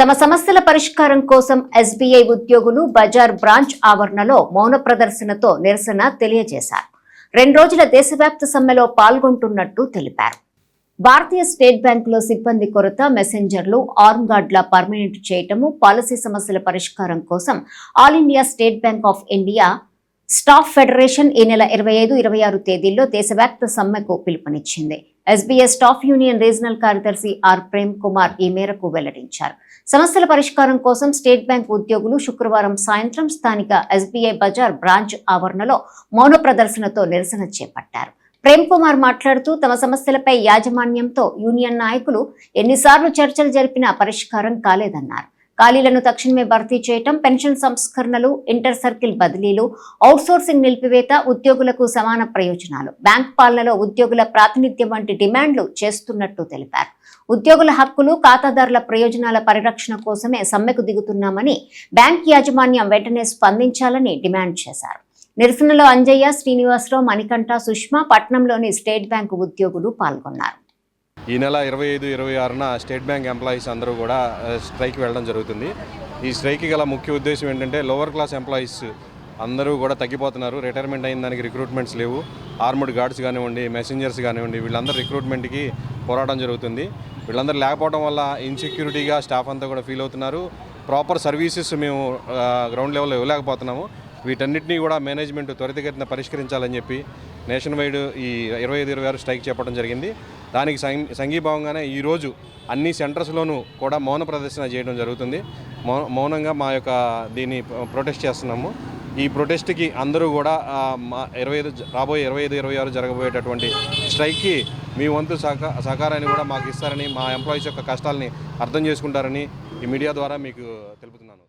తమ సమస్యల పరిష్కారం కోసం ఎస్బీఐ ఉద్యోగులు బజార్ బ్రాంచ్ ఆవరణలో మౌన ప్రదర్శనతో నిరసన తెలియజేశారు. 2 రోజుల దేశవ్యాప్త సమ్మెలో పాల్గొంటున్నట్టు తెలిపారు. భారతీయ స్టేట్ బ్యాంకులో సిబ్బంది కొరత, మెసెంజర్లు, ఆర్మ్ గార్డుల పర్మనెంట్ చేయటము, పాలసీ సమస్యల పరిష్కారం కోసం all India state bank of India staff federation ఈ నెల 25, 26 తేదీల్లో దేశవ్యాప్త సమ్మెకు పిలుపునిచ్చింది. ఎస్బీఐ స్టాఫ్ యూనియన్ రీజనల్ కార్యదర్శి ఆర్ ప్రేమ్ కుమార్ ఈ మేరకు వెల్లడించారు. సమస్యల పరిష్కారం కోసం స్టేట్ బ్యాంక్ ఉద్యోగులు శుక్రవారం సాయంత్రం స్థానిక ఎస్బీఐ బజార్ బ్రాంచ్ ఆవరణలో మౌన ప్రదర్శనతో నిరసన చేపట్టారు. ప్రేమ్ కుమార్ మాట్లాడుతూ తమ సమస్యలపై యాజమాన్యంతో యూనియన్ నాయకులు ఎన్నిసార్లు చర్చలు జరిపినా పరిష్కారం కాలేదన్నారు. ఖాళీలను తక్షణమే భర్తీ చేయటం, పెన్షన్ సంస్కరణలు, ఇంటర్ సర్కిల్ బదిలీలు, అవుట్సోర్సింగ్ నిలిపివేత, ఉద్యోగులకు సమాన ప్రయోజనాలు, బ్యాంక్ పాలనలో ఉద్యోగుల ప్రాతినిధ్యం వంటి డిమాండ్లు చేస్తున్నట్టు తెలిపారు. ఉద్యోగుల హక్కులు, ఖాతాదారుల ప్రయోజనాల పరిరక్షణ కోసమే సమ్మెకు దిగుతున్నామని, బ్యాంక్ యాజమాన్యం వెంటనే స్పందించాలని డిమాండ్ చేశారు. నిరసనలో అంజయ్య, శ్రీనివాసరావు, మణికంఠ, సుష్మా, పట్నంలోని స్టేట్ బ్యాంకు ఉద్యోగులు పాల్గొన్నారు. ఈ నెల 25, 26న స్టేట్ బ్యాంక్ ఎంప్లాయీస్ అందరూ కూడా స్ట్రైక్కి వెళ్ళడం జరుగుతుంది. ఈ స్ట్రైక్కి గల ముఖ్య ఉద్దేశం ఏంటంటే లోవర్ క్లాస్ ఎంప్లాయీస్ అందరూ కూడా తగ్గిపోతున్నారు. రిటైర్మెంట్ అయిన దానికి రిక్రూట్మెంట్స్ లేవు. ఆర్మడ్ గార్డ్స్ కానివ్వండి, మెసెంజర్స్ కానివ్వండి, వీళ్ళందరూ రిక్రూట్మెంట్కి పోరాటం జరుగుతుంది. వీళ్ళందరూ లేకపోవడం వల్ల ఇన్సెక్యూరిటీగా స్టాఫ్ అంతా కూడా ఫీల్ అవుతున్నారు. ప్రాపర్ సర్వీసెస్ మేము గ్రౌండ్ లెవెల్లో ఇవ్వలేకపోతున్నాము. వీటన్నిటినీ కూడా మేనేజ్మెంట్ త్వరితగతిన పరిష్కరించాలని చెప్పి నేషన్ వైడ్ ఈ 25, 26 స్ట్రైక్ చేపట్టడం జరిగింది. దానికి సంఘీభావంగానే ఈరోజు అన్ని సెంటర్స్లోనూ కూడా మౌన ప్రదర్శన చేయడం జరుగుతుంది. మౌనంగా మా యొక్క దీన్ని ప్రొటెస్ట్ చేస్తున్నాము. ఈ ప్రొటెస్ట్కి అందరూ కూడా రాబోయే 25, 26 జరగబోయేటటువంటి స్ట్రైక్కి మీ వంతు సహకారాన్ని కూడా మాకు ఇస్తారని, మా ఎంప్లాయీస్ యొక్క కష్టాలని అర్థం చేసుకుంటారని ఈ మీడియా ద్వారా మీకు తెలుపుతున్నాను.